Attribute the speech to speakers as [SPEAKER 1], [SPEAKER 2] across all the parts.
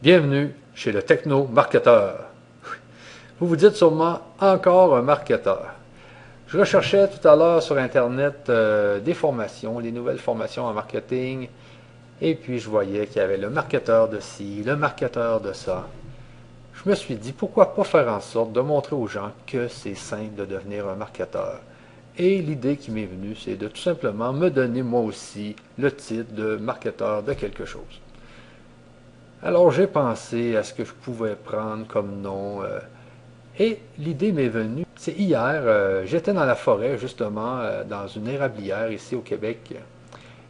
[SPEAKER 1] Bienvenue chez le techno-marketeur. Vous vous dites sûrement encore un marketeur. Je recherchais tout à l'heure sur Internet des formations, les nouvelles formations en marketing, et puis je voyais qu'il y avait le marketeur de ci, le marketeur de ça. Je me suis dit, pourquoi pas faire en sorte de montrer aux gens que c'est simple de devenir un marketeur. Et l'idée qui m'est venue, c'est de tout simplement me donner moi aussi le titre de marketeur de quelque chose. Alors j'ai pensé à ce que je pouvais prendre comme nom. Et l'idée m'est venue. C'est hier, j'étais dans la forêt justement, dans une érablière ici au Québec.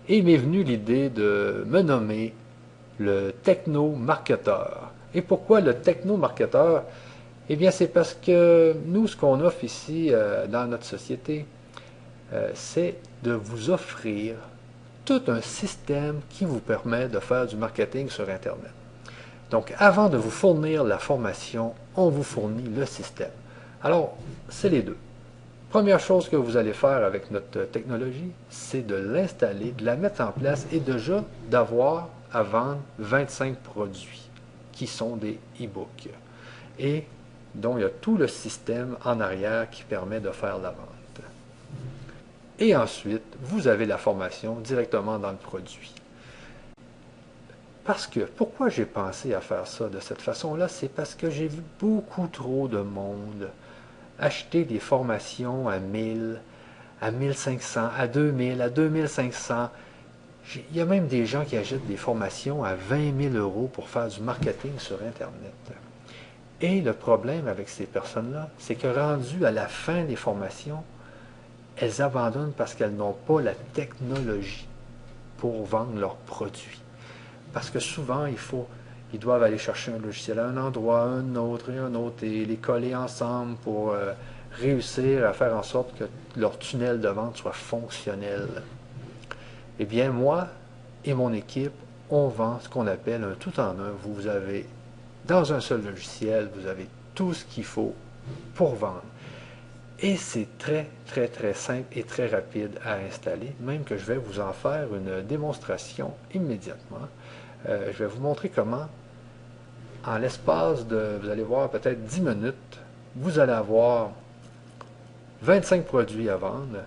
[SPEAKER 1] Et il m'est venu l'idée de me nommer le techno-marketeur. Et pourquoi le techno-marketeur? Eh bien c'est parce que nous, ce qu'on offre ici dans notre société, c'est de vous offrir tout un système qui vous permet de faire du marketing sur Internet. Donc, avant de vous fournir la formation, on vous fournit le système. Alors, c'est les deux. Première chose que vous allez faire avec notre technologie, c'est de l'installer, de la mettre en place et déjà d'avoir à vendre 25 produits qui sont des e-books et dont il y a tout le système en arrière qui permet de faire la vente. Et ensuite, vous avez la formation directement dans le produit. Parce que, pourquoi j'ai pensé à faire ça de cette façon-là, c'est parce que j'ai vu beaucoup trop de monde acheter des formations à 1000, à 1500, à 2000, à 2500. Il y a même des gens qui achètent des formations à 20 000 euros pour faire du marketing sur Internet. Et le problème avec ces personnes-là, c'est que rendues à la fin des formations, elles abandonnent parce qu'elles n'ont pas la technologie pour vendre leurs produits. Parce que souvent, ils doivent aller chercher un logiciel à un endroit, un autre et un autre, et les coller ensemble pour réussir à faire en sorte que leur tunnel de vente soit fonctionnel. Eh bien, moi et mon équipe, on vend ce qu'on appelle un tout en un. Vous avez, dans un seul logiciel, vous avez tout ce qu'il faut pour vendre. Et c'est très, très, très simple et très rapide à installer, même que je vais vous en faire une démonstration immédiatement. Je vais vous montrer comment, en l'espace de, vous allez voir, peut-être 10 minutes, vous allez avoir 25 produits à vendre,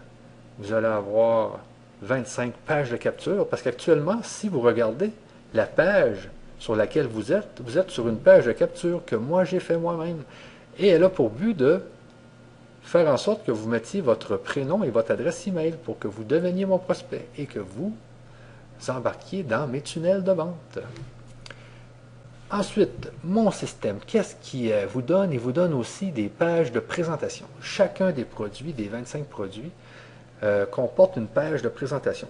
[SPEAKER 1] vous allez avoir 25 pages de capture, parce qu'actuellement, si vous regardez la page sur laquelle vous êtes sur une page de capture que moi j'ai fait moi-même. Et elle a pour but de faire en sorte que vous mettiez votre prénom et votre adresse email pour que vous deveniez mon prospect et que vous embarquiez dans mes tunnels de vente. Ensuite, mon système, qu'est-ce qui vous donne? Il vous donne aussi des pages de présentation. Chacun des produits, des 25 produits, comporte une page de présentation.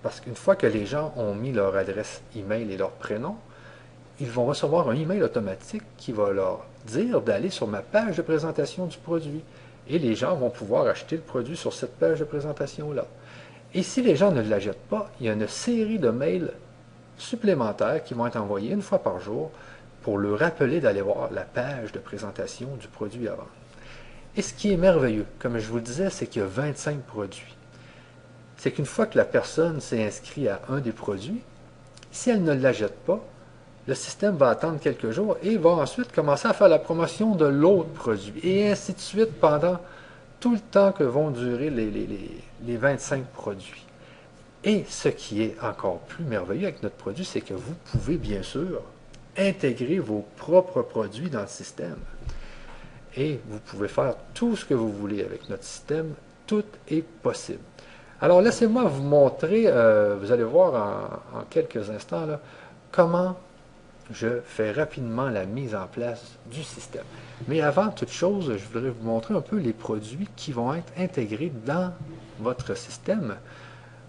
[SPEAKER 1] Parce qu'une fois que les gens ont mis leur adresse email et leur prénom, ils vont recevoir un email automatique qui va leur dire d'aller sur ma page de présentation du produit. Et les gens vont pouvoir acheter le produit sur cette page de présentation-là. Et si les gens ne l'achètent pas, il y a une série de mails supplémentaires qui vont être envoyés une fois par jour pour leur rappeler d'aller voir la page de présentation du produit à vendre. Et ce qui est merveilleux, comme je vous le disais, c'est qu'il y a 25 produits. C'est qu'une fois que la personne s'est inscrite à un des produits, si elle ne l'achète pas, le système va attendre quelques jours et va ensuite commencer à faire la promotion de l'autre produit. Et ainsi de suite pendant tout le temps que vont durer les 25 produits. Et ce qui est encore plus merveilleux avec notre produit, c'est que vous pouvez bien sûr intégrer vos propres produits dans le système. Et vous pouvez faire tout ce que vous voulez avec notre système. Tout est possible. Alors laissez-moi vous montrer, vous allez voir en quelques instants, là, comment je fais rapidement la mise en place du système. Mais avant toute chose, je voudrais vous montrer un peu les produits qui vont être intégrés dans votre système.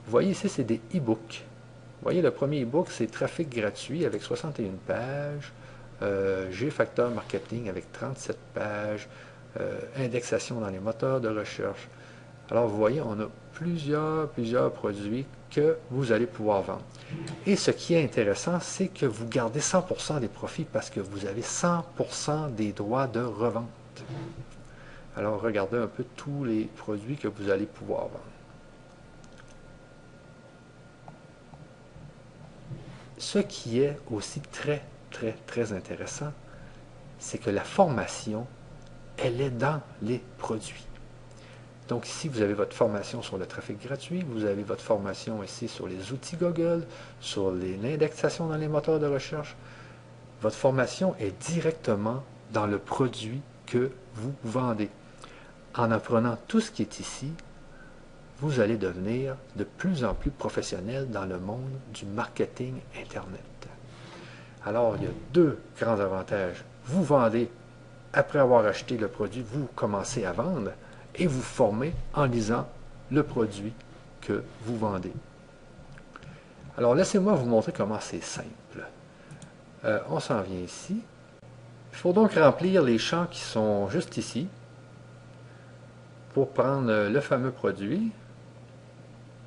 [SPEAKER 1] Vous voyez ici, c'est des e-books. Vous voyez, le premier e-book, c'est Trafic gratuit avec 61 pages, G-Factor Marketing avec 37 pages, indexation dans les moteurs de recherche. Alors, vous voyez, on a plusieurs produits que vous allez pouvoir vendre. Et ce qui est intéressant, c'est que vous gardez 100% des profits parce que vous avez 100% des droits de revente. Alors, regardez un peu tous les produits que vous allez pouvoir vendre. Ce qui est aussi très, très intéressant, c'est que la formation, elle est dans les produits. Donc ici, vous avez votre formation sur le trafic gratuit, vous avez votre formation ici sur les outils Google, sur l'indexation dans les moteurs de recherche. Votre formation est directement dans le produit que vous vendez. En apprenant tout ce qui est ici, vous allez devenir de plus en plus professionnel dans le monde du marketing Internet. Alors, il y a deux grands avantages. Vous vendez, après avoir acheté le produit, vous commencez à vendre et vous formez en lisant le produit que vous vendez. Alors, laissez-moi vous montrer comment c'est simple. On s'en vient ici. Il faut donc remplir les champs qui sont juste ici pour prendre le fameux produit.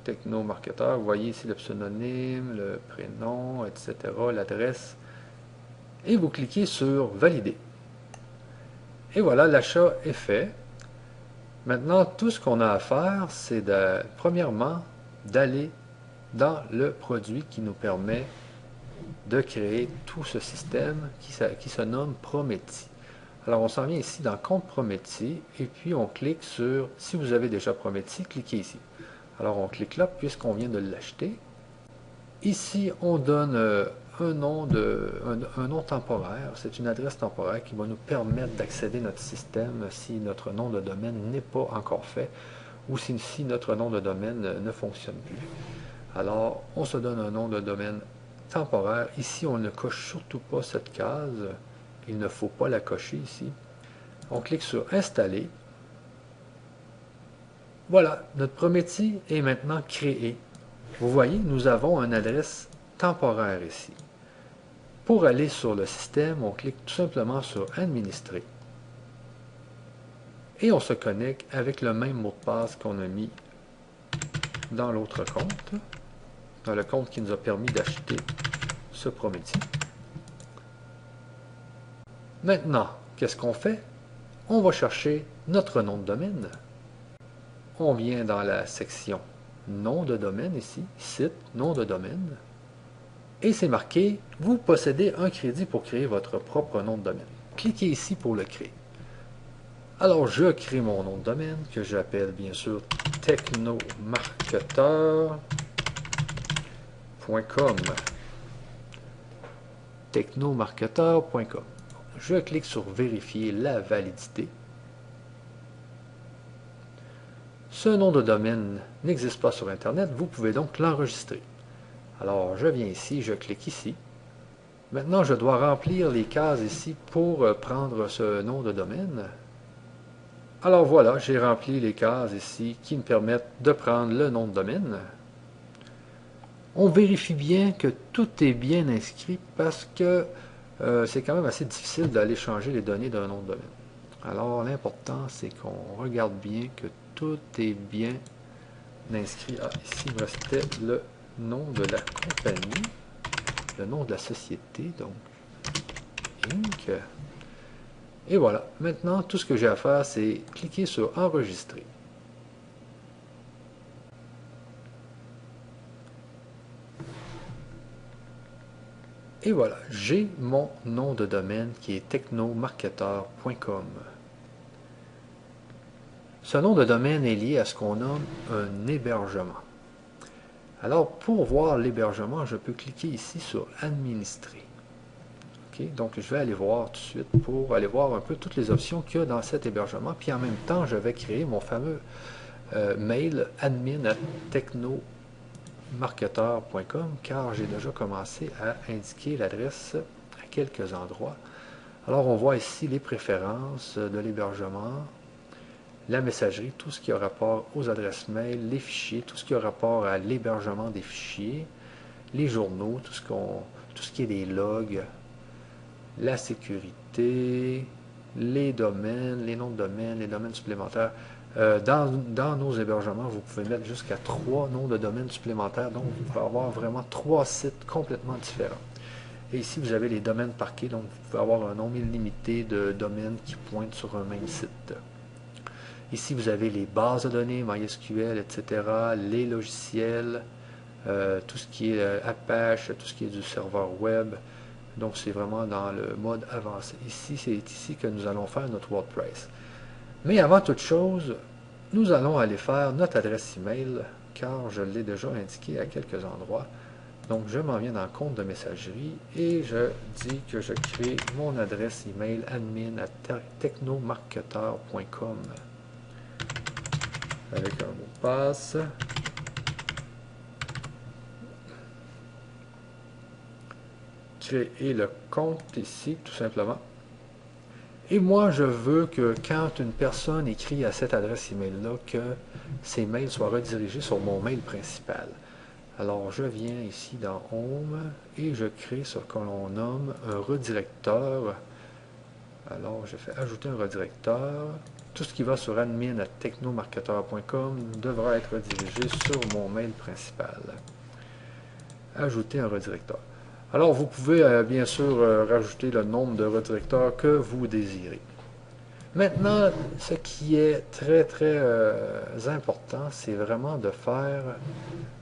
[SPEAKER 1] Techno-marketeur, vous voyez ici le pseudonyme, le prénom, etc., l'adresse. Et vous cliquez sur Valider. Et voilà, l'achat est fait. Maintenant, tout ce qu'on a à faire, c'est premièrement d'aller dans le produit qui nous permet de créer tout ce système qui se nomme Prometi. Alors, on s'en vient ici dans Compte Prometi et puis on clique sur, si vous avez déjà Prometi, cliquez ici. Alors, on clique là puisqu'on vient de l'acheter. Ici, on donne un nom temporaire. C'est une adresse temporaire qui va nous permettre d'accéder à notre système si notre nom de domaine n'est pas encore fait ou si notre nom de domaine ne fonctionne plus. Alors, on se donne un nom de domaine temporaire. Ici, on ne coche surtout pas cette case. Il ne faut pas la cocher ici. On clique sur Installer. Voilà, notre Prometi est maintenant créé. Vous voyez, nous avons une adresse temporaire ici. Pour aller sur le système, on clique tout simplement sur Administrer. Et on se connecte avec le même mot de passe qu'on a mis dans l'autre compte, dans le compte qui nous a permis d'acheter ce Prometi. Maintenant, qu'est-ce qu'on fait? On va chercher notre nom de domaine. On vient dans la section nom de domaine ici, site, nom de domaine. Et c'est marqué, vous possédez un crédit pour créer votre propre nom de domaine. Cliquez ici pour le créer. Alors, je crée mon nom de domaine, que j'appelle bien sûr technomarketeur.com. technomarketeur.com. Je clique sur vérifier la validité. Ce nom de domaine n'existe pas sur Internet, vous pouvez donc l'enregistrer. Alors, je viens ici, je clique ici. Maintenant, je dois remplir les cases ici pour prendre ce nom de domaine. Alors voilà, j'ai rempli les cases ici qui me permettent de prendre le nom de domaine. On vérifie bien que tout est bien inscrit parce que c'est quand même assez difficile d'aller changer les données d'un nom de domaine. Alors, l'important, c'est qu'on regarde bien que tout est bien inscrit. Ah, ici, il me restait le nom de la compagnie, le nom de la société, donc Inc. Et voilà. Maintenant, tout ce que j'ai à faire, c'est cliquer sur Enregistrer. Et voilà, j'ai mon nom de domaine qui est technomarketeur.com. Ce nom de domaine est lié à ce qu'on nomme un hébergement. Alors, pour voir l'hébergement, je peux cliquer ici sur Administrer. Okay? Donc, je vais aller voir tout de suite pour aller voir un peu toutes les options qu'il y a dans cet hébergement. Puis en même temps, je vais créer mon fameux mail admin@technomarketeur.com car j'ai déjà commencé à indiquer l'adresse à quelques endroits. Alors, on voit ici les préférences de l'hébergement, la messagerie, tout ce qui a rapport aux adresses mail, les fichiers, tout ce qui a rapport à l'hébergement des fichiers, les journaux, tout ce qui est des logs, la sécurité, les domaines, les noms de domaines, les domaines supplémentaires. Dans nos hébergements, vous pouvez mettre jusqu'à 3 noms de domaines supplémentaires, donc vous pouvez avoir vraiment 3 sites complètement différents. Et ici, vous avez les domaines parqués, donc vous pouvez avoir un nombre illimité de domaines qui pointent sur un même site. Ici, vous avez les bases de données, MySQL, etc., les logiciels, tout ce qui est Apache, tout ce qui est du serveur web, Donc c'est vraiment dans le mode avancé. Ici, c'est ici que nous allons faire notre WordPress. Mais avant toute chose, nous allons aller faire notre adresse email, car je l'ai déjà indiqué à quelques endroits. Donc je m'en viens dans le compte de messagerie et je dis que je crée mon adresse email admin@technomarketeur.com avec un mot de passe. Créer le compte ici, tout simplement. Et moi, je veux que quand une personne écrit à cette adresse email-là, que ses mails soient redirigés sur mon mail principal. Alors, je viens ici dans Home et je crée ce que l'on nomme un redirecteur. Alors, je fais ajouter un redirecteur. Tout ce qui va sur admin@technomarketeur.com devra être redirigé sur mon mail principal. Ajouter un redirecteur. Alors, vous pouvez bien sûr rajouter le nombre de redirecteurs que vous désirez. Maintenant, ce qui est très important, c'est vraiment de faire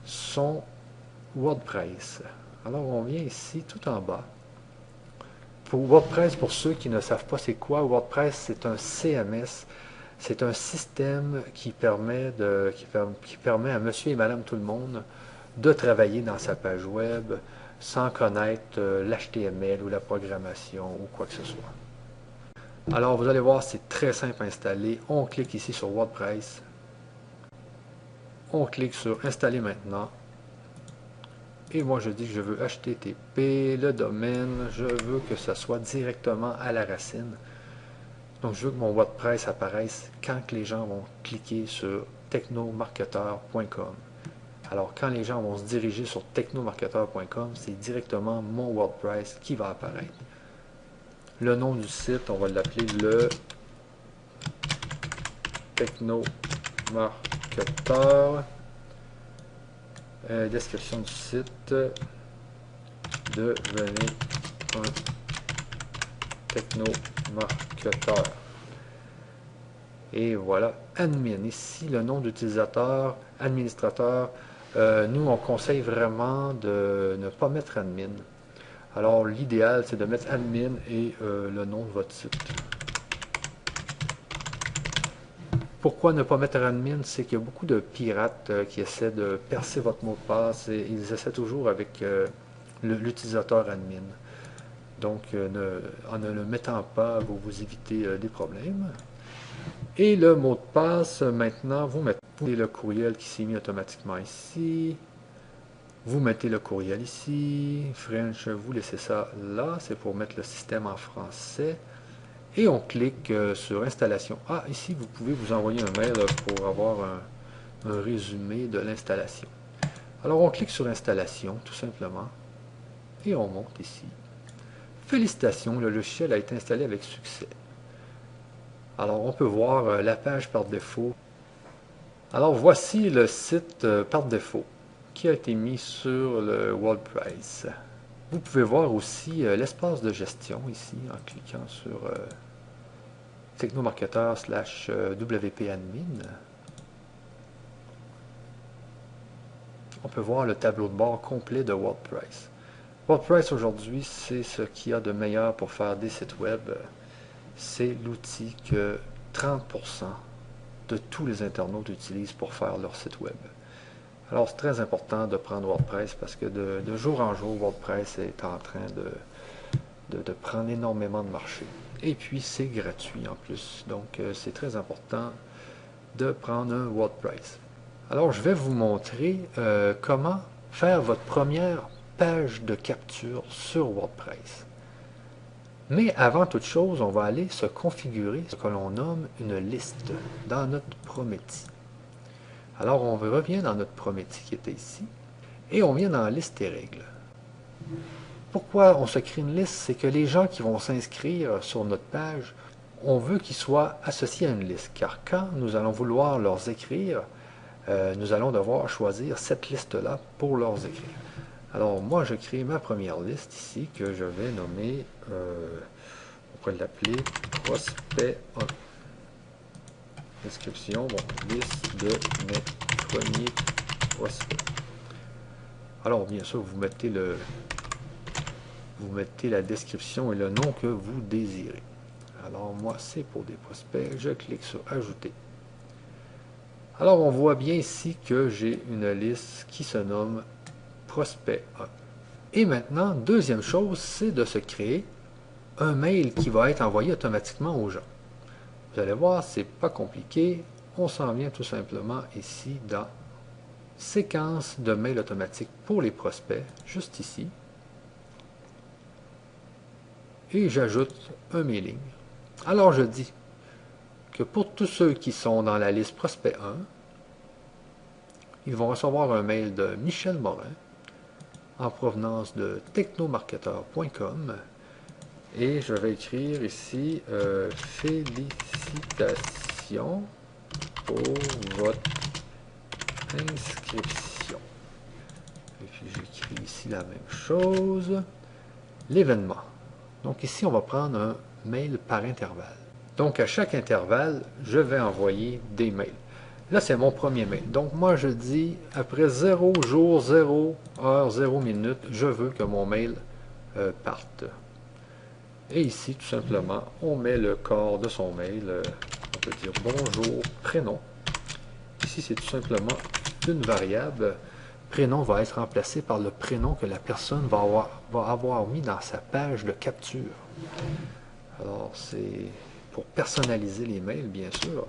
[SPEAKER 1] son WordPress. Alors, on vient ici tout en bas. Pour WordPress, pour ceux qui ne savent pas c'est quoi, WordPress, c'est un CMS. C'est un système qui permet à monsieur et madame tout le monde de travailler dans sa page web sans connaître l'HTML ou la programmation ou quoi que ce soit. Alors, vous allez voir, c'est très simple à installer. On clique ici sur WordPress. On clique sur Installer maintenant. Et moi, je dis que je veux HTTP, le domaine. Je veux que ça soit directement à la racine. Donc, je veux que mon WordPress apparaisse quand les gens vont cliquer sur technomarketeur.com. Alors, quand les gens vont se diriger sur technomarketeur.com, c'est directement mon WordPress qui va apparaître. Le nom du site, on va l'appeler le Technomarketeur. Description du site. Devenez un technomarketeur. Et voilà, admin. Ici, le nom d'utilisateur, administrateur. Nous, on conseille vraiment de ne pas mettre admin. Alors, l'idéal, c'est de mettre admin et le nom de votre site. Pourquoi ne pas mettre admin? C'est qu'il y a beaucoup de pirates qui essaient de percer votre mot de passe et ils essaient toujours avec l'utilisateur admin. Donc, en ne le mettant pas, vous évitez des problèmes. Et le mot de passe, maintenant, vous mettez le courriel qui s'est mis automatiquement ici. Vous mettez le courriel ici. French, vous laissez ça là. C'est pour mettre le système en français. Et on clique sur installation. Ah, ici, vous pouvez vous envoyer un mail pour avoir un résumé de l'installation. Alors, on clique sur installation, tout simplement. Et on monte ici. Félicitations, le logiciel a été installé avec succès. Alors, on peut voir la page par défaut. Alors, voici le site par défaut qui a été mis sur le WordPress. Vous pouvez voir aussi l'espace de gestion ici en cliquant sur technomarketeur/wp-admin. On peut voir le tableau de bord complet de WordPress. WordPress aujourd'hui, c'est ce qu'il y a de meilleur pour faire des sites web. C'est l'outil que 30% de tous les internautes utilisent pour faire leur site web. Alors, c'est très important de prendre WordPress parce que de jour en jour, WordPress est en train de prendre énormément de marché. Et puis, c'est gratuit en plus. Donc, c'est très important de prendre un WordPress. Alors, je vais vous montrer comment faire votre première page de capture sur WordPress. Mais avant toute chose, on va aller se configurer ce que l'on nomme une liste dans notre Prométhée. Alors, on revient dans notre Prométhée qui était ici, et on vient dans liste et règles. Pourquoi on se crée une liste? C'est que les gens qui vont s'inscrire sur notre page, on veut qu'ils soient associés à une liste, car quand nous allons vouloir leur écrire, nous allons devoir choisir cette liste-là pour leur écrire. Alors, moi, je crée ma première liste ici, que je vais nommer, on pourrait l'appeler prospect 1. Description, bon, liste de mes premiers prospects. Alors, bien sûr, vous mettez le vous mettez la description et le nom que vous désirez. Alors moi, c'est pour des prospects. Je clique sur Ajouter. Alors on voit bien ici que j'ai une liste qui se nomme Prospect 1. Et maintenant, deuxième chose, c'est de se créer un mail qui va être envoyé automatiquement aux gens. Vous allez voir, c'est pas compliqué. On s'en vient tout simplement ici dans Séquence de mails automatiques pour les prospects, juste ici. Et j'ajoute un mailing. Alors je dis que pour tous ceux qui sont dans la liste Prospect 1, ils vont recevoir un mail de Michel Morin en provenance de technomarketeur.com et je vais écrire ici félicitations pour votre inscription. Et puis j'écris ici la même chose. L'événement. Donc ici, on va prendre un mail par intervalle. Donc à chaque intervalle, je vais envoyer des mails. Là, c'est mon premier mail. Donc moi, je dis, après 0 jour, 0 heure, 0 minute, je veux que mon mail parte. Et ici, tout simplement, on met le corps de son mail. On peut dire bonjour, prénom. Ici, c'est tout simplement une variable. Prénom va être remplacé par le prénom que la personne va avoir mis dans sa page de capture. Alors, c'est pour personnaliser les mails, bien sûr.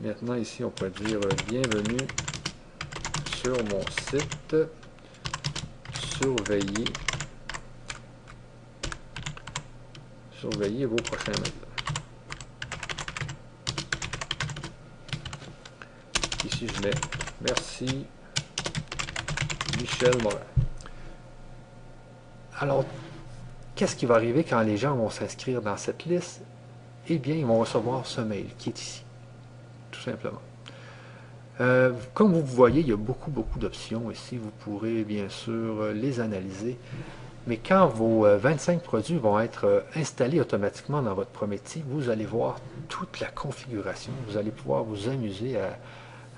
[SPEAKER 1] Maintenant, ici, on peut dire « Bienvenue sur mon site. Surveillez vos prochains mails. » Ici, je mets « Merci, Michel Morin. » Alors, qu'est-ce qui va arriver quand les gens vont s'inscrire dans cette liste? Eh bien, ils vont recevoir ce mail qui est ici, tout simplement. Comme vous voyez, il y a beaucoup d'options ici. Vous pourrez bien sûr les analyser. Mais quand vos 25 produits vont être installés automatiquement dans votre Prométhée, vous allez voir toute la configuration. Vous allez pouvoir vous amuser à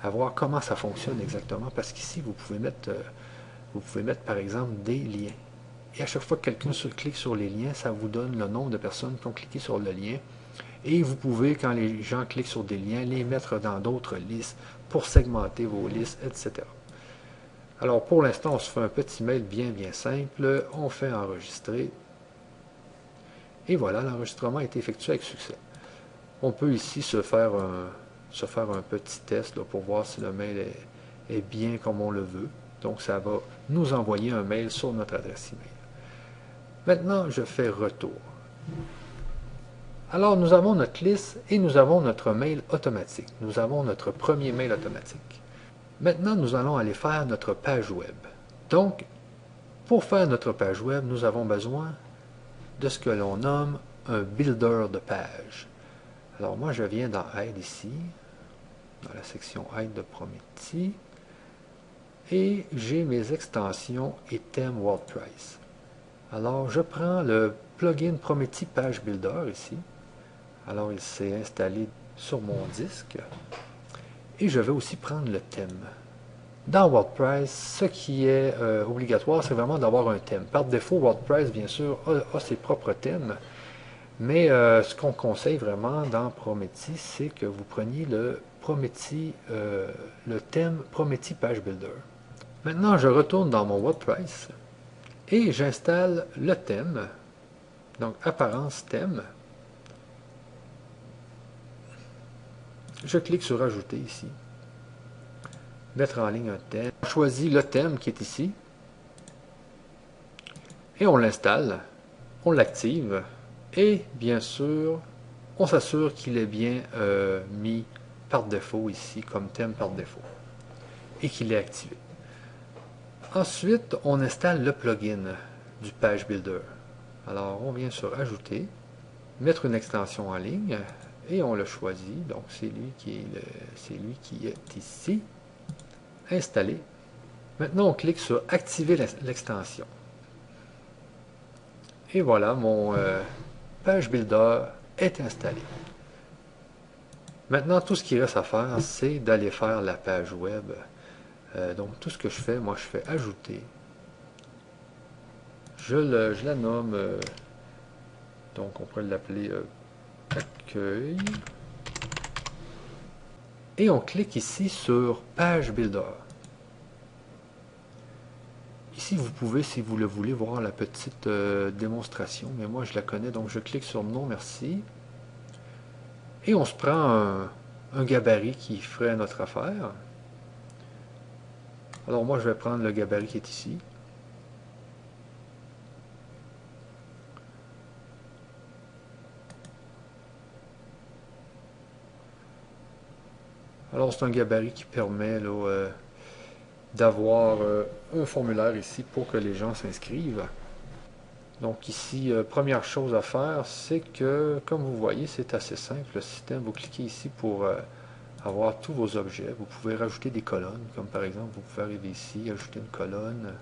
[SPEAKER 1] voir comment ça fonctionne exactement. Parce qu'ici, vous pouvez mettre par exemple des liens. Et à chaque fois que quelqu'un clique sur les liens, ça vous donne le nombre de personnes qui ont cliqué sur le lien. Et vous pouvez, quand les gens cliquent sur des liens, les mettre dans d'autres listes pour segmenter vos listes, etc. Alors pour l'instant, on se fait un petit mail bien simple. On fait enregistrer. Et voilà, l'enregistrement a été effectué avec succès. On peut ici se faire un petit test là, pour voir si le mail est bien comme on le veut. Donc ça va nous envoyer un mail sur notre adresse email. Maintenant, je fais retour. Alors, nous avons notre liste et nous avons notre mail automatique. Nous avons notre premier mail automatique. Maintenant, nous allons aller faire notre page web. Donc, pour faire notre page web, nous avons besoin de ce que l'on nomme un builder de page. Alors, moi, je viens dans Aide ici, dans la section Aide de Prométhée, et j'ai mes extensions et thèmes WordPress. Alors, je prends le plugin Prométhée Page Builder ici. Alors, il s'est installé sur mon disque. Et je vais aussi prendre le thème. Dans WordPress, ce qui est obligatoire, c'est vraiment d'avoir un thème. Par défaut, WordPress, bien sûr, a ses propres thèmes. Mais ce qu'on conseille vraiment dans Prométhée, c'est que vous preniez le thème Prométhée Page Builder. Maintenant, je retourne dans mon WordPress et j'installe le thème. Donc, apparence thème. Je clique sur Ajouter ici. Mettre en ligne un thème. Je choisis le thème qui est ici. Et on l'installe. On l'active. Et bien sûr, on s'assure qu'il est bien mis par défaut ici, comme thème par défaut. Et qu'il est activé. Ensuite, on installe le plugin du Page Builder. Alors, on vient sur Ajouter. Mettre une extension en ligne. Et on le choisit, donc c'est lui qui est ici, installé. Maintenant, on clique sur Activer l'extension. Et voilà, mon Page Builder est installé. Maintenant, tout ce qu'il reste à faire, c'est d'aller faire la page web. Donc, tout ce que je fais, moi, je fais Ajouter. Je Je la nomme, donc on pourrait l'appeler accueil. Et on clique ici sur Page Builder. Ici, vous pouvez, si vous le voulez, voir la petite démonstration, mais moi je la connais, donc je clique sur Non, merci. Et on se prend un gabarit qui ferait notre affaire. Alors moi, je vais prendre le gabarit qui est ici. Alors c'est un gabarit qui permet d'avoir un formulaire ici pour que les gens s'inscrivent. Donc ici, première chose à faire, c'est que, comme vous voyez, c'est assez simple le système. Vous cliquez ici pour avoir tous vos objets. Vous pouvez rajouter des colonnes, comme par exemple, vous pouvez arriver ici, ajouter une colonne.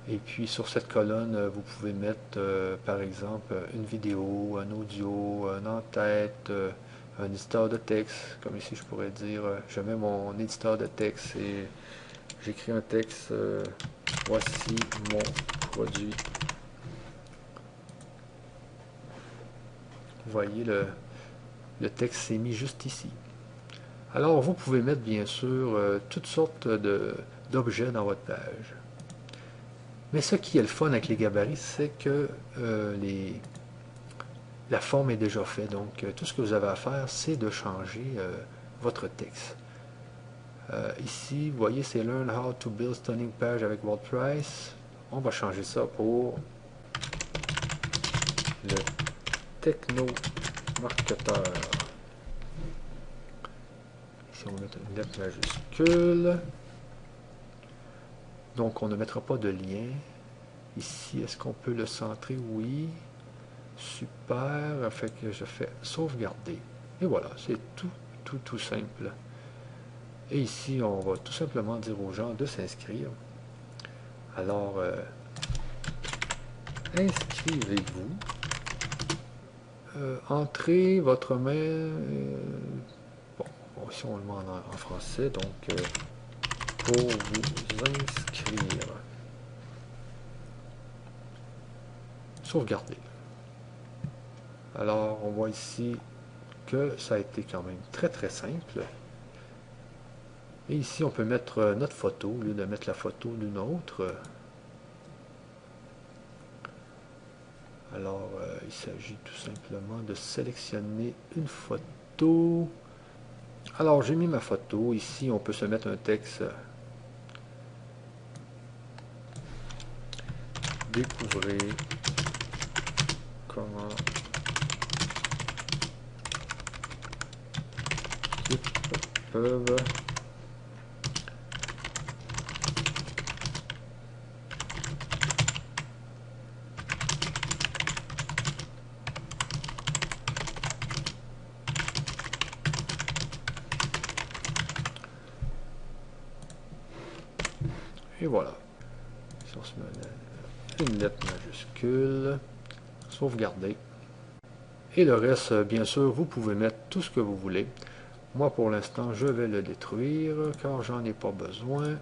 [SPEAKER 1] Et puis sur cette colonne, vous pouvez mettre, par exemple, une vidéo, un audio, un en-tête, un éditeur de texte. Comme ici, je pourrais dire, je mets mon éditeur de texte et j'écris un texte, voici mon produit. Vous voyez, le texte s'est mis juste ici. Alors, vous pouvez mettre, bien sûr, toutes sortes d'objets dans votre page. Mais ce qui est le fun avec les gabarits, c'est que la forme est déjà faite. Donc, tout ce que vous avez à faire, c'est de changer votre texte. Ici, vous voyez, c'est Learn how to build stunning page avec WordPress. On va changer ça pour le techno-marketeur. Ici, on va mettre une lettre majuscule. Donc, on ne mettra pas de lien. Ici, est-ce qu'on peut le centrer? Oui. Super. Fait que je fais sauvegarder. Et voilà, c'est tout simple. Et ici, on va tout simplement dire aux gens de s'inscrire. Alors, inscrivez-vous. Entrez votre mail. Bon, ici on le met en français, donc pour vous inscrire. Sauvegarder. Alors, on voit ici que ça a été quand même très simple. Et ici, on peut mettre notre photo au lieu de mettre la photo d'une autre. Alors, il s'agit tout simplement de sélectionner une photo. Alors, j'ai mis ma photo. Ici, on peut se mettre un texte. Découvrez comment peuvent et voilà. Si on se met une lettre majuscule, sauvegarder. Et le reste, bien sûr, vous pouvez mettre tout ce que vous voulez. Moi, pour l'instant, je vais le détruire, car j'en ai pas besoin.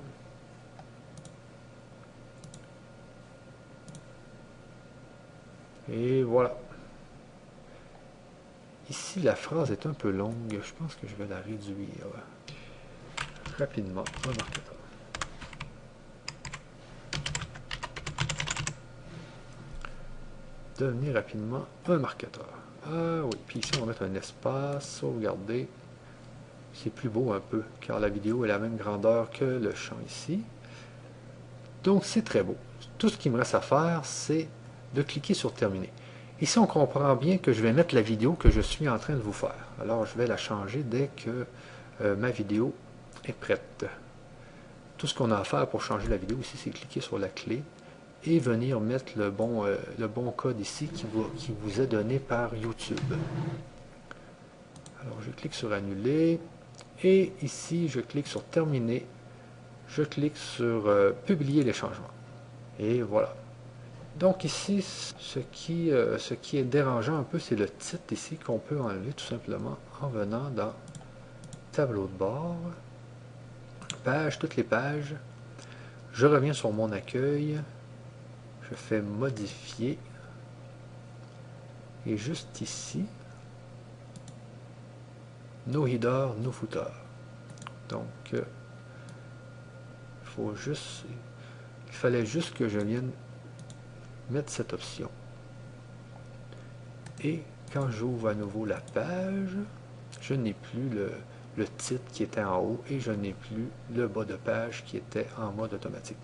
[SPEAKER 1] Et voilà. Ici, la phrase est un peu longue. Je pense que je vais la réduire rapidement. Un marqueur. Devenir rapidement un marketeur. Ah oui, puis ici on va mettre un espace, sauvegarder. C'est plus beau un peu, car la vidéo est la même grandeur que le champ ici. Donc c'est très beau. Tout ce qu'il me reste à faire, c'est de cliquer sur terminer. Ici on comprend bien que je vais mettre la vidéo que je suis en train de vous faire. Alors je vais la changer dès que ma vidéo est prête. Tout ce qu'on a à faire pour changer la vidéo ici, c'est cliquer sur la clé et venir mettre le bon code ici qui vous est donné par YouTube. Alors je clique sur annuler et ici je clique sur terminer, je clique sur publier les changements et voilà. Donc ici ce qui est dérangeant un peu, c'est le titre ici qu'on peut enlever tout simplement en venant dans tableau de bord, page, toutes les pages, je reviens sur mon accueil. je fais modifier. Et juste ici, no header, no footer. Donc, il fallait juste que je vienne mettre cette option. Et quand j'ouvre à nouveau la page, je n'ai plus le titre qui était en haut et je n'ai plus le bas de page qui était en mode automatique.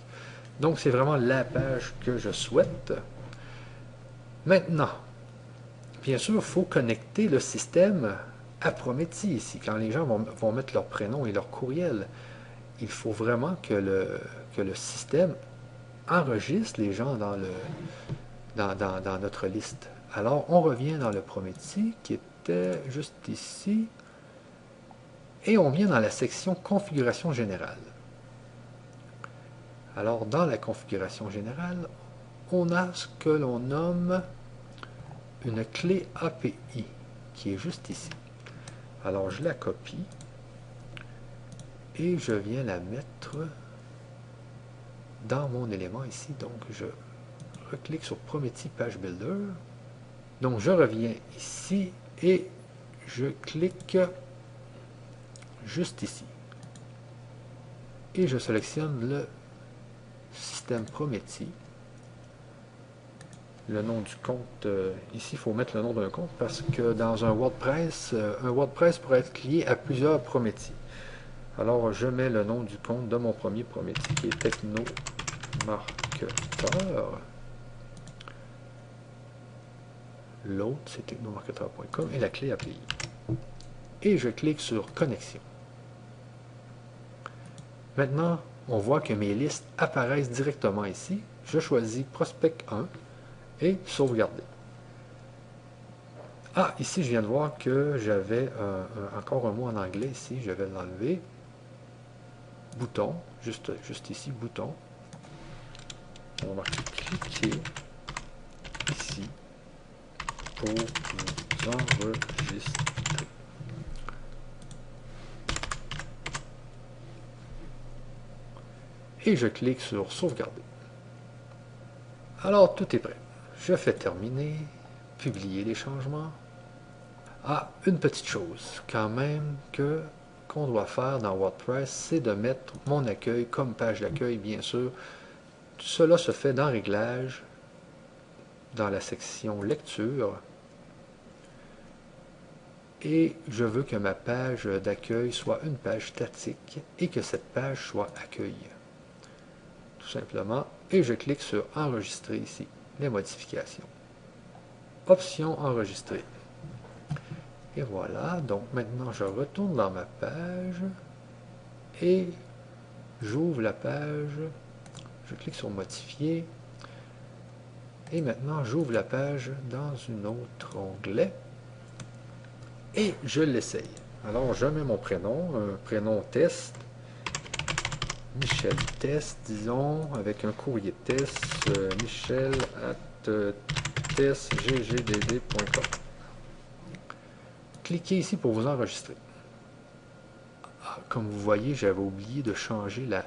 [SPEAKER 1] Donc, c'est vraiment la page que je souhaite. Maintenant, bien sûr, il faut connecter le système à Prometheus ici. Quand les gens vont mettre leur prénom et leur courriel, il faut vraiment que le système enregistre les gens dans notre liste. Alors, on revient dans le Prometheus qui était juste ici et on vient dans la section configuration générale. Alors, dans la configuration générale, on a ce que l'on nomme une clé API qui est juste ici. Alors, je la copie et je viens la mettre dans mon élément ici. Donc, je reclique sur Prometheus Page Builder. Donc, je reviens ici et je clique juste ici. Et je sélectionne le système Prometheus. Le nom du compte, ici, il faut mettre le nom d'un compte parce que dans un WordPress pourrait être lié à plusieurs Prometheus. Alors, je mets le nom du compte de mon premier Prometheus qui est Technomarketer. L'autre, c'est technomarketer.com et la clé API. Et je clique sur Connexion. Maintenant, on voit que mes listes apparaissent directement ici. Je choisis Prospect 1 et Sauvegarder. Ah, ici, je viens de voir que j'avais encore un mot en anglais ici. Je vais l'enlever. Bouton, juste ici, bouton. On va marquer cliquer ici pour vous enregistrer. Et je clique sur sauvegarder. Alors, tout est prêt. Je fais terminer, publier les changements. Ah, une petite chose quand même qu'on doit faire dans WordPress, c'est de mettre mon accueil comme page d'accueil, bien sûr. Cela se fait dans Réglages, dans la section Lecture. Et je veux que ma page d'accueil soit une page statique et que cette page soit accueil. Tout simplement. Et je clique sur Enregistrer ici, les modifications. Option Enregistrer. Et voilà, donc maintenant je retourne dans ma page et j'ouvre la page, je clique sur Modifier et maintenant j'ouvre la page dans un autre onglet et je l'essaye. Alors je mets mon prénom, un prénom test, Michel Test, disons, avec un courrier test, michel@testggdd.com. Cliquez ici pour vous enregistrer. Ah, comme vous voyez, j'avais oublié de changer la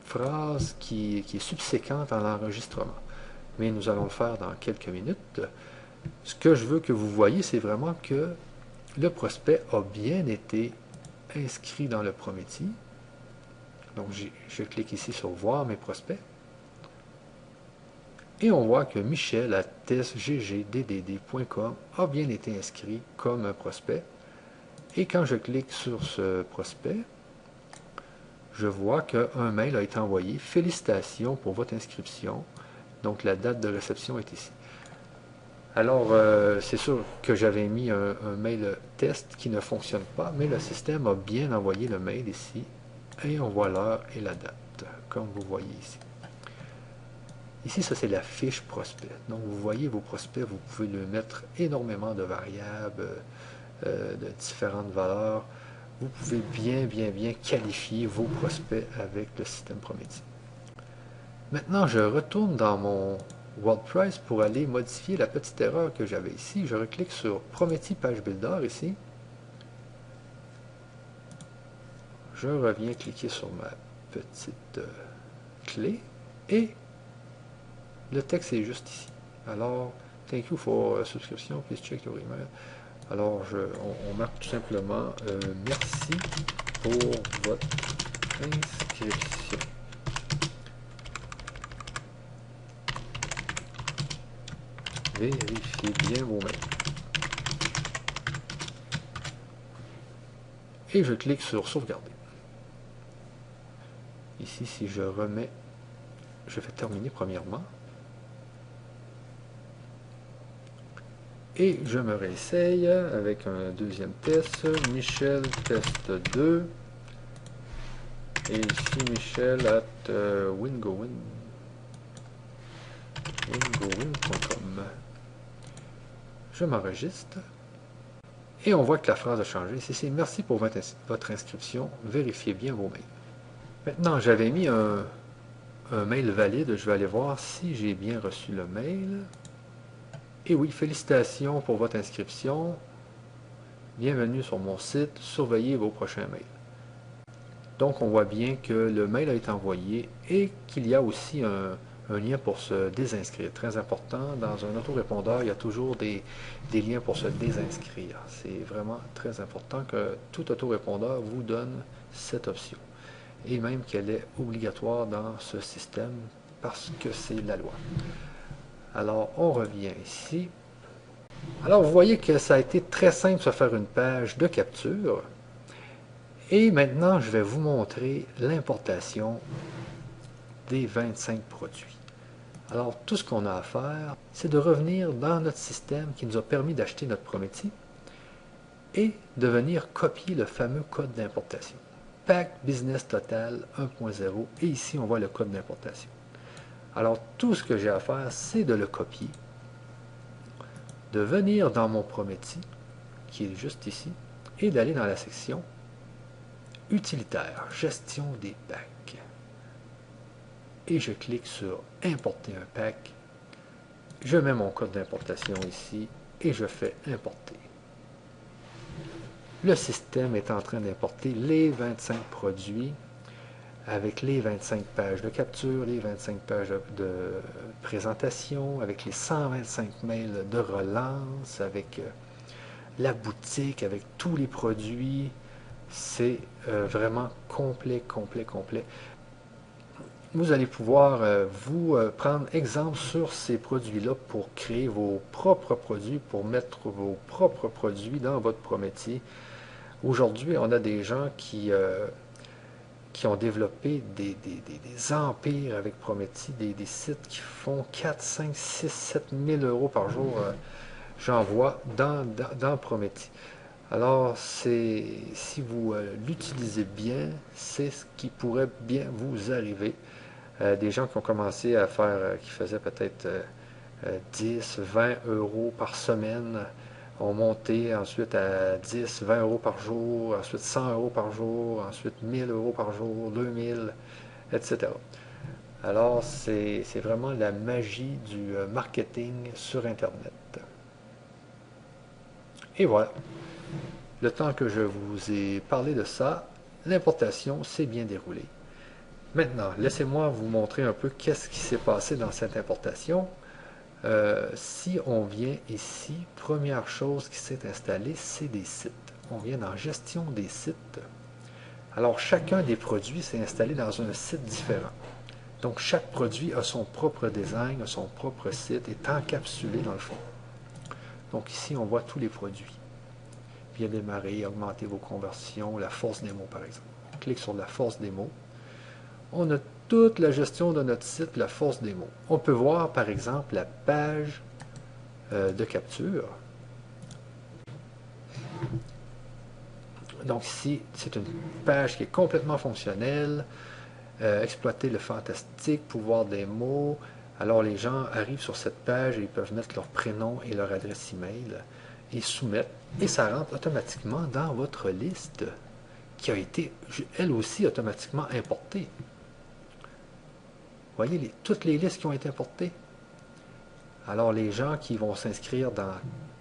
[SPEAKER 1] phrase qui est subséquente à l'enregistrement. Mais nous allons le faire dans quelques minutes. Ce que je veux que vous voyez, c'est vraiment que le prospect a bien été inscrit dans le Prometheus. Donc, je clique ici sur Voir mes prospects. Et on voit que Michel@testggdd.com a bien été inscrit comme un prospect. Et quand je clique sur ce prospect, je vois qu'un mail a été envoyé. Félicitations pour votre inscription. Donc la date de réception est ici. Alors, c'est sûr que j'avais mis un mail test qui ne fonctionne pas, mais le système a bien envoyé le mail ici. Et on voit l'heure et la date, comme vous voyez ici. Ici, ça c'est la fiche prospect. Donc vous voyez vos prospects, vous pouvez le mettre énormément de variables, de différentes valeurs. Vous pouvez bien qualifier vos prospects avec le système Prometheus. Maintenant, je retourne dans mon WordPress pour aller modifier la petite erreur que j'avais ici. Je reclique sur Prometheus Page Builder ici. Je reviens cliquer sur ma petite clé et Le texte est juste ici. Alors, thank you for subscription, please check your email. Alors, on marque tout simplement merci pour votre inscription. Vérifiez bien vos mails. Et je clique sur sauvegarder. Ici, si je remets, je vais terminer premièrement. Et je me réessaye avec un deuxième test. Michel test 2. Et ici, Michel at wingowin.com. Je m'enregistre. Et on voit que la phrase a changé. C'est merci pour votre inscription. Vérifiez bien vos mails. Maintenant, j'avais mis un mail valide. Je vais aller voir si j'ai bien reçu le mail. Et oui, félicitations pour votre inscription. Bienvenue sur mon site. Surveillez vos prochains mails. Donc, on voit bien que le mail a été envoyé et qu'il y a aussi un lien pour se désinscrire. Très important, dans un autorépondeur, il y a toujours des liens pour se désinscrire. C'est vraiment très important que tout autorépondeur vous donne cette option. Et même qu'elle est obligatoire dans ce système parce que c'est la loi. Alors, on revient ici. Alors, vous voyez que ça a été très simple de se faire une page de capture. Et maintenant, je vais vous montrer l'importation des 25 produits. Alors, tout ce qu'on a à faire, c'est de revenir dans notre système qui nous a permis d'acheter notre Prométhée et de venir copier le fameux code d'importation. Pack Business Total 1.0 et ici, on voit le code d'importation. Alors, tout ce que j'ai à faire, c'est de le copier, de venir dans mon Prométhée, qui est juste ici, et d'aller dans la section Utilitaire, gestion des packs. Et je clique sur Importer un pack. Je mets mon code d'importation ici et je fais importer. Le système est en train d'importer les 25 produits avec les 25 pages de capture, les 25 pages de présentation, avec les 125 mails de relance, avec la boutique, avec tous les produits. C'est vraiment complet. Vous allez pouvoir vous prendre exemple sur ces produits-là pour créer vos propres produits, pour mettre vos propres produits dans votre Prométhée. Aujourd'hui, on a des gens qui ont développé des empires avec Prométhée, des sites qui font 4, 5, 6, 7 000 euros par jour, j'en vois dans Prométhée. Alors, si vous l'utilisez bien, c'est ce qui pourrait bien vous arriver. Des gens qui ont commencé à faire, qui faisaient peut-être 10, 20 euros par semaine, ont monté ensuite à 10, 20 euros par jour, ensuite 100 euros par jour, ensuite 1000 euros par jour, 2000, etc. Alors, c'est vraiment la magie du marketing sur Internet. Et voilà. Le temps que je vous ai parlé de ça, l'importation s'est bien déroulée. Maintenant, laissez-moi vous montrer un peu qu'est-ce qui s'est passé dans cette importation. Si on vient ici, première chose qui s'est installée, c'est des sites. On vient dans Gestion des sites. Alors, chacun des produits s'est installé dans un site différent. Donc, chaque produit a son propre design, a son propre site, est encapsulé dans le fond. Donc, ici, on voit tous les produits. Bien démarrer, augmenter vos conversions, la force démo, par exemple. On clique sur la force démo. On a toute la gestion de notre site, la force démo. On peut voir, par exemple, la page de capture. Donc ici, c'est une page qui est complètement fonctionnelle. Exploiter le fantastique, pouvoir des mots. Alors les gens arrivent sur cette page et ils peuvent mettre leur prénom et leur adresse email et soumettre. Et ça rentre automatiquement dans votre liste qui a été, elle aussi, automatiquement importée. Vous voyez toutes les listes qui ont été importées. Alors les gens qui vont s'inscrire dans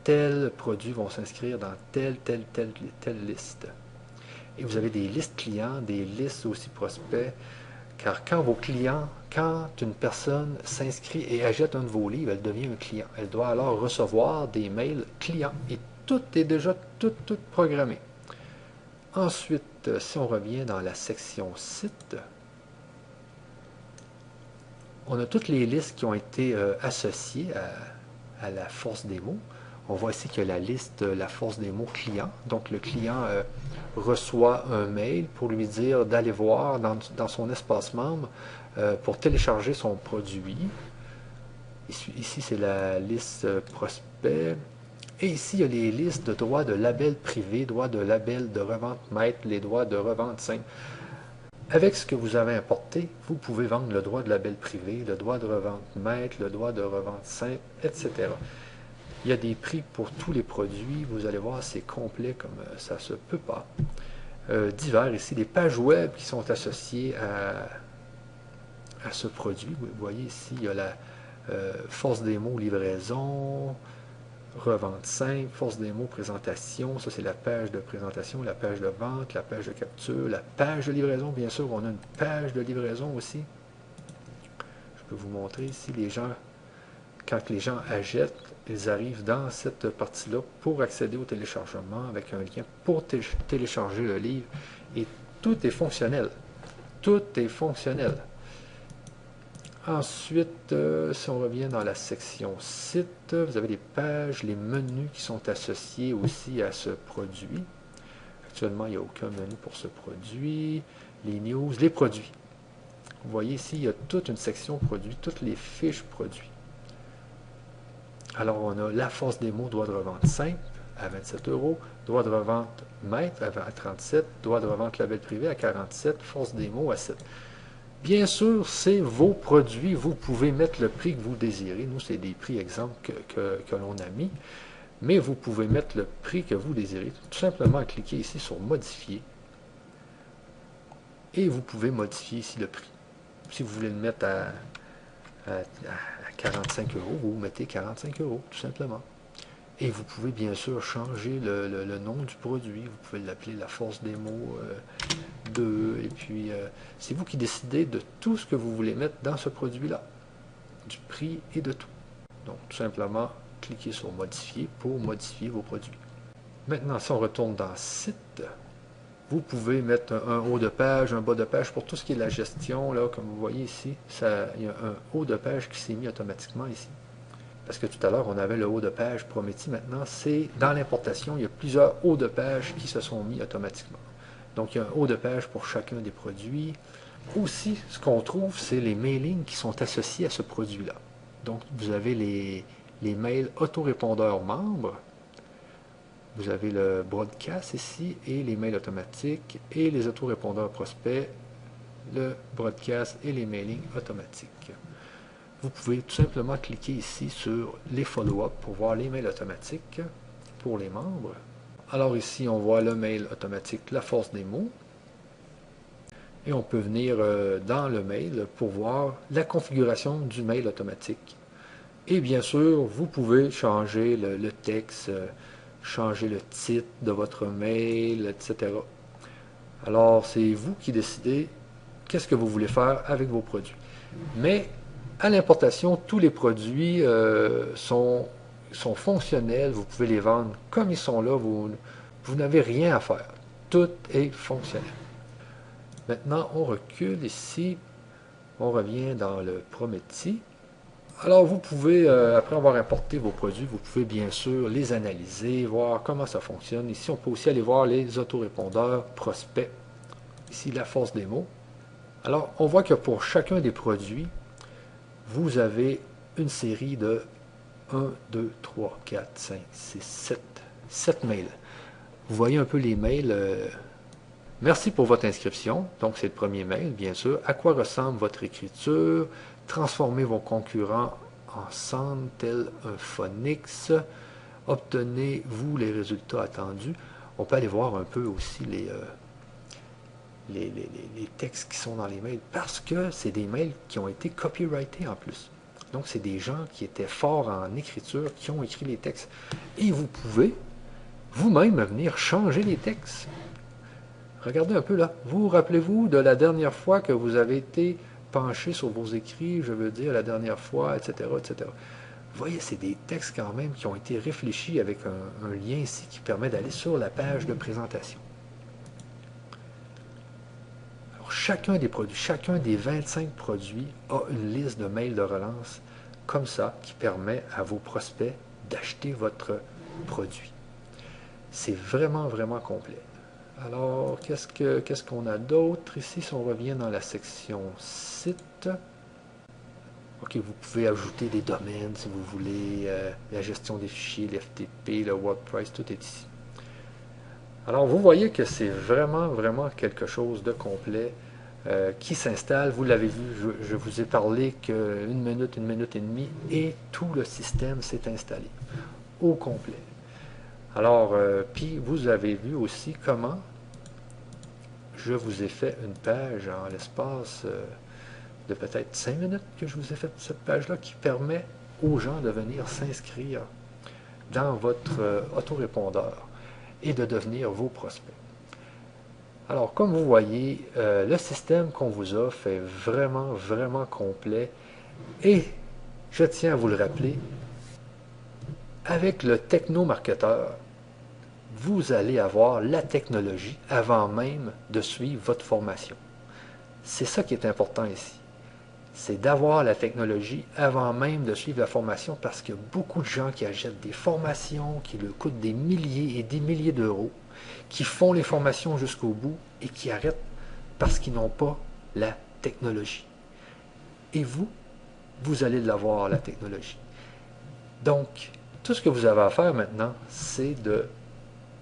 [SPEAKER 1] tel produit vont s'inscrire dans telle liste. Et vous avez des listes clients, des listes aussi prospects Car quand une personne s'inscrit et achète un de vos livres, elle devient un client. Elle doit alors recevoir des mails clients et tout est déjà tout programmé. Ensuite, si on revient dans la section site, on a toutes les listes qui ont été associées à la force des mots. On voit ici qu'il y a la liste, la force des mots client. Donc le client reçoit un mail pour lui dire d'aller voir dans son espace membre pour télécharger son produit. Ici, c'est la liste prospect. Et ici, il y a les listes de droits de label privé, droits de label de revente maître, les droits de revente simple. Avec ce que vous avez importé, vous pouvez vendre le droit de label privé, le droit de revente maître, le droit de revente simple, etc. Il y a des prix pour tous les produits. Vous allez voir, c'est complet comme ça se peut pas. Divers ici, des pages web qui sont associées à ce produit. Vous voyez ici, il y a la force des mots livraison, revente simple, force des mots présentation. Ça, c'est la page de présentation, la page de vente, la page de capture, la page de livraison. Bien sûr, on a une page de livraison aussi. Je peux vous montrer ici, quand les gens achètent, ils arrivent dans cette partie-là pour accéder au téléchargement avec un lien pour télécharger le livre. Et tout est fonctionnel. Tout est fonctionnel. Ensuite, si on revient dans la section site, vous avez les pages, les menus qui sont associés aussi à ce produit. Actuellement, il n'y a aucun menu pour ce produit. Les news, les produits. Vous voyez ici, il y a toute une section produits, toutes les fiches produits. Alors, on a la force des mots, droit de revente simple à 27 €, droit de revente maître à 37, droit de revente label privé à 47, force des mots à 7. Bien sûr, c'est vos produits. Vous pouvez mettre le prix que vous désirez. Nous, c'est des prix, exemple, que l'on a mis. Mais vous pouvez mettre le prix que vous désirez. Tout simplement cliquer ici sur modifier. Et vous pouvez modifier ici le prix. Si vous voulez le mettre à 45 €, vous mettez 45 €, tout simplement. Et vous pouvez bien sûr changer le nom du produit. Vous pouvez l'appeler la force des mots 2. Et puis, c'est vous qui décidez de tout ce que vous voulez mettre dans ce produit-là. Du prix et de tout. Donc, tout simplement, cliquez sur modifier pour modifier vos produits. Maintenant, si on retourne dans site, vous pouvez mettre un haut de page, un bas de page pour tout ce qui est la gestion. Là, comme vous voyez ici, il y a un haut de page qui s'est mis automatiquement ici. Parce que tout à l'heure, on avait le haut de page Prométhée. Maintenant, c'est dans l'importation, il y a plusieurs hauts de page qui se sont mis automatiquement. Donc, il y a un haut de page pour chacun des produits. Aussi, ce qu'on trouve, c'est les mailings qui sont associés à ce produit-là. Donc, vous avez les mails autorépondeurs membres. Vous avez le broadcast ici et les mails automatiques et les autorépondeurs prospects, le broadcast et les mailings automatiques. Vous pouvez tout simplement cliquer ici sur les follow-up pour voir les mails automatiques pour les membres. Alors ici, on voit le mail automatique, la force des mots. Et on peut venir dans le mail pour voir la configuration du mail automatique. Et bien sûr, vous pouvez changer le texte, changer le titre de votre mail, etc. Alors, c'est vous qui décidez qu'est-ce que vous voulez faire avec vos produits. Mais à l'importation, tous les produits sont fonctionnels. Vous pouvez les vendre comme ils sont là. Vous n'avez rien à faire. Tout est fonctionnel. Maintenant, on recule ici. On revient dans le Prométhée. Alors, vous pouvez, après avoir importé vos produits, vous pouvez bien sûr les analyser, voir comment ça fonctionne. Ici, on peut aussi aller voir les autorépondeurs prospects. Ici, la force des mots. Alors, on voit que pour chacun des produits, vous avez une série de 1, 2, 3, 4, 5, 6, 7 mails. Vous voyez un peu les mails. Merci pour votre inscription. Donc, c'est le premier mail, bien sûr. À quoi ressemble votre écriture? Transformez vos concurrents ensemble, tel un Phonix. Obtenez-vous les résultats attendus? On peut aller voir un peu aussi les textes qui sont dans les mails, parce que c'est des mails qui ont été copyrightés en plus. Donc, c'est des gens qui étaient forts en écriture, qui ont écrit les textes. Et vous pouvez vous-même venir changer les textes. Regardez un peu là. Vous rappelez-vous de la dernière fois que vous avez été penché sur vos écrits, je veux dire la dernière fois, etc., etc. Vous voyez, c'est des textes quand même qui ont été réfléchis avec un lien ici qui permet d'aller sur la page de présentation. Alors, chacun des produits, chacun des 25 produits a une liste de mails de relance comme ça qui permet à vos prospects d'acheter votre produit. C'est vraiment, vraiment complet. Alors, qu'est-ce qu'on a d'autre ici si on revient dans la section site? OK, vous pouvez ajouter des domaines si vous voulez, la gestion des fichiers, l'FTP, le WordPress, tout est ici. Alors, vous voyez que c'est vraiment, vraiment quelque chose de complet qui s'installe. Vous l'avez vu, je vous ai parlé qu'une minute et demie, et tout le système s'est installé au complet. Alors, puis vous avez vu aussi comment je vous ai fait une page en l'espace de peut-être 5 minutes que je vous ai fait cette page-là qui permet aux gens de venir s'inscrire dans votre autorépondeur et de devenir vos prospects. Alors, comme vous voyez, le système qu'on vous offre est vraiment, vraiment complet et je tiens à vous le rappeler, avec le technomarketeur, vous allez avoir la technologie avant même de suivre votre formation. C'est ça qui est important ici. C'est d'avoir la technologie avant même de suivre la formation parce qu'il y a beaucoup de gens qui achètent des formations qui leur coûtent des milliers et des milliers d'euros, qui font les formations jusqu'au bout et qui arrêtent parce qu'ils n'ont pas la technologie. Et vous, vous allez l'avoir, la technologie. Donc, tout ce que vous avez à faire maintenant, c'est de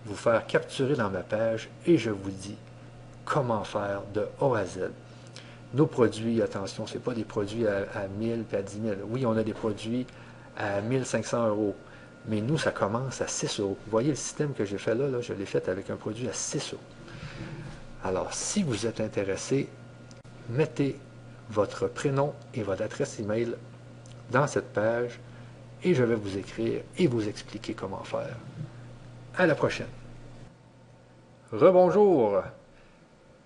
[SPEAKER 1] vous faire capturer dans ma page et je vous dis comment faire de A à Z. Nos produits, attention, ce n'est pas des produits à 1000 et à 10 000. Oui, on a des produits à 1500 euros, mais nous, ça commence à 6 euros. Vous voyez le système que j'ai fait là, je l'ai fait avec un produit à 6 euros. Alors, si vous êtes intéressé, mettez votre prénom et votre adresse email dans cette page et je vais vous écrire et vous expliquer comment faire. À la prochaine. Rebonjour.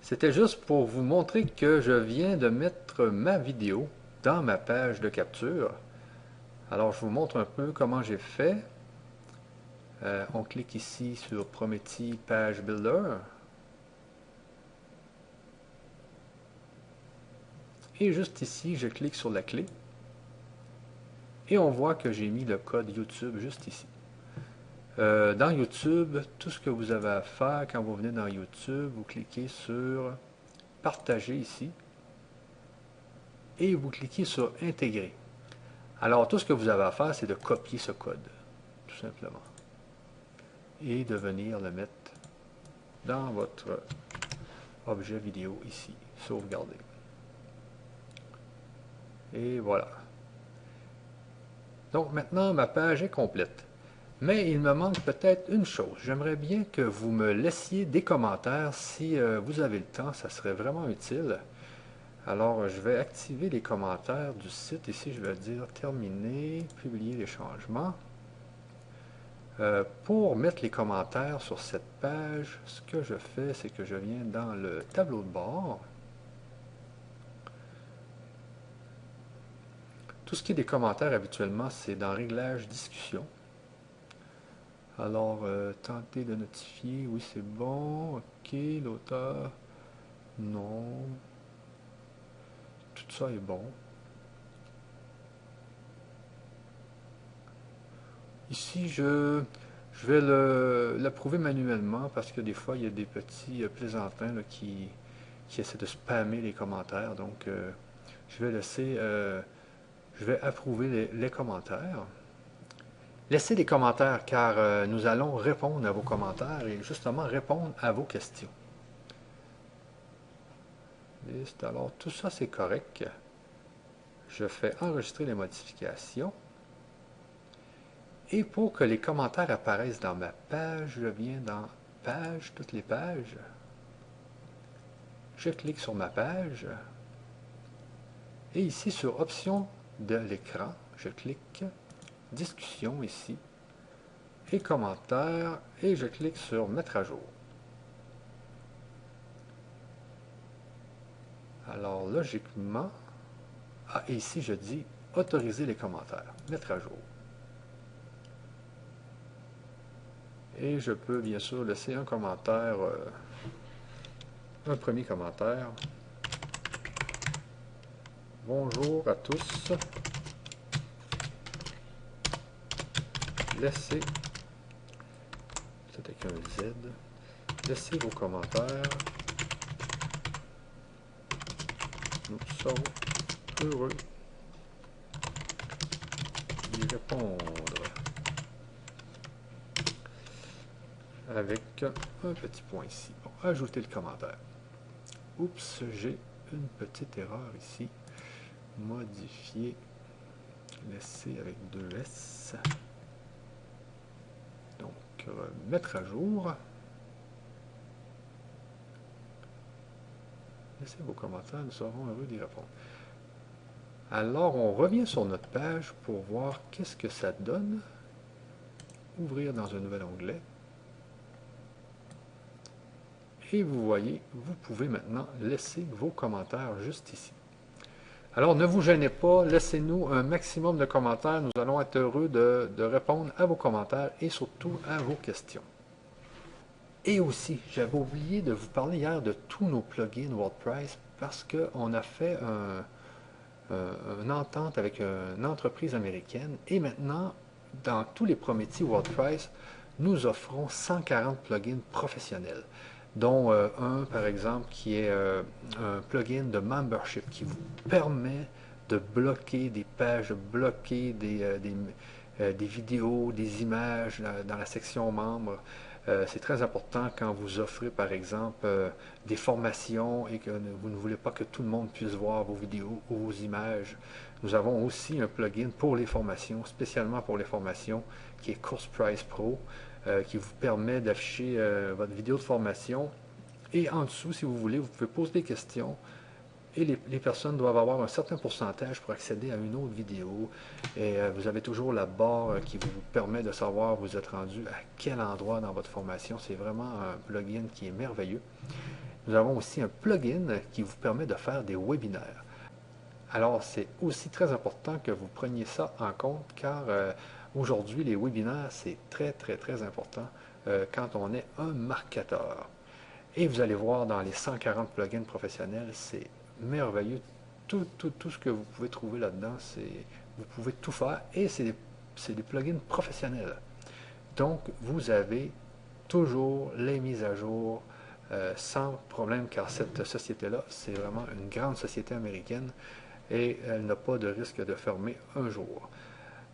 [SPEAKER 1] C'était juste pour vous montrer que je viens de mettre ma vidéo dans ma page de capture. Alors, je vous montre un peu comment j'ai fait. On clique ici sur Promethi Page Builder. Et juste ici, je clique sur la clé. Et on voit que j'ai mis le code YouTube juste ici. Dans YouTube, tout ce que vous avez à faire quand vous venez dans YouTube, vous cliquez sur Partager ici. Et vous cliquez sur Intégrer. Alors, tout ce que vous avez à faire, c'est de copier ce code, tout simplement. Et de venir le mettre dans votre objet vidéo ici, sauvegarder. Et voilà. Donc maintenant, ma page est complète. Mais il me manque peut-être une chose. J'aimerais bien que vous me laissiez des commentaires si vous avez le temps, ça serait vraiment utile. Alors, je vais activer les commentaires du site. Ici, je vais dire terminer, publier les changements. Pour mettre les commentaires sur cette page, ce que je fais, c'est que je viens dans le tableau de bord. Tout ce qui est des commentaires, habituellement, c'est dans Réglages, Discussion. Alors, tenter de notifier, oui, c'est bon. OK, l'auteur, non. Tout ça est bon. Ici, je vais l'approuver manuellement parce que des fois, il y a des petits plaisantins là, qui essaient de spammer les commentaires. Donc, je vais laisser, je vais approuver les commentaires. Laissez des commentaires car nous allons répondre à vos commentaires et justement répondre à vos questions. Liste, alors tout ça c'est correct. Je fais enregistrer les modifications. Et pour que les commentaires apparaissent dans ma page, je viens dans Page, toutes les pages. Je clique sur ma page. Et ici sur Options de l'écran, je clique Discussion ici. Et commentaires. Et je clique sur Mettre à jour. Alors, logiquement, et ici, je dis autoriser les commentaires, mettre à jour. Et je peux bien sûr laisser un commentaire, un premier commentaire. Bonjour à tous. Laissez, peut-être avec un Z, laissez vos commentaires. Nous serons heureux d'y répondre. Avec un petit point ici. Bon, ajouter le commentaire. Oups, j'ai une petite erreur ici. Modifier, laisser avec 2 S. Donc, mettre à jour. Laissez vos commentaires, nous serons heureux d'y répondre. Alors, on revient sur notre page pour voir qu'est-ce que ça donne. Ouvrir dans un nouvel onglet. Et vous voyez, vous pouvez maintenant laisser vos commentaires juste ici. Alors, ne vous gênez pas, laissez-nous un maximum de commentaires. Nous allons être heureux de répondre à vos commentaires et surtout à vos questions. Et aussi, j'avais oublié de vous parler hier de tous nos plugins WordPress parce qu'on a fait une entente avec une entreprise américaine et maintenant, dans tous les Prométhées WordPress, nous offrons 140 plugins professionnels, dont un, par exemple, qui est un plugin de membership qui vous permet de bloquer des pages, de bloquer des vidéos, des images dans la section membres. C'est très important quand vous offrez, par exemple, des formations et que vous ne voulez pas que tout le monde puisse voir vos vidéos ou vos images. Nous avons aussi un plugin pour les formations, spécialement pour les formations, qui est Course Price Pro, qui vous permet d'afficher votre vidéo de formation. Et en dessous, si vous voulez, vous pouvez poser des questions. Et les personnes doivent avoir un certain pourcentage pour accéder à une autre vidéo. Et vous avez toujours la barre qui vous permet de savoir vous êtes rendu à quel endroit dans votre formation. C'est vraiment un plugin qui est merveilleux. Nous avons aussi un plugin qui vous permet de faire des webinaires. Alors, c'est aussi très important que vous preniez ça en compte car aujourd'hui, les webinaires, c'est très, très, très important quand on est un marketeur. Et vous allez voir dans les 140 plugins professionnels, c'est merveilleux. Tout ce que vous pouvez trouver là-dedans, vous pouvez tout faire et c'est des plugins professionnels. Donc, vous avez toujours les mises à jour sans problème car cette société-là, c'est vraiment une grande société américaine et elle n'a pas de risque de fermer un jour.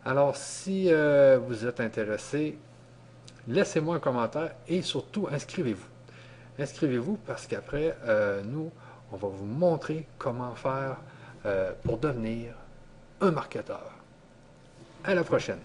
[SPEAKER 1] Alors, si vous êtes intéressé, laissez-moi un commentaire et surtout inscrivez-vous. Inscrivez-vous parce qu'après, nous, on va vous montrer comment faire pour devenir un marketeur. À la prochaine!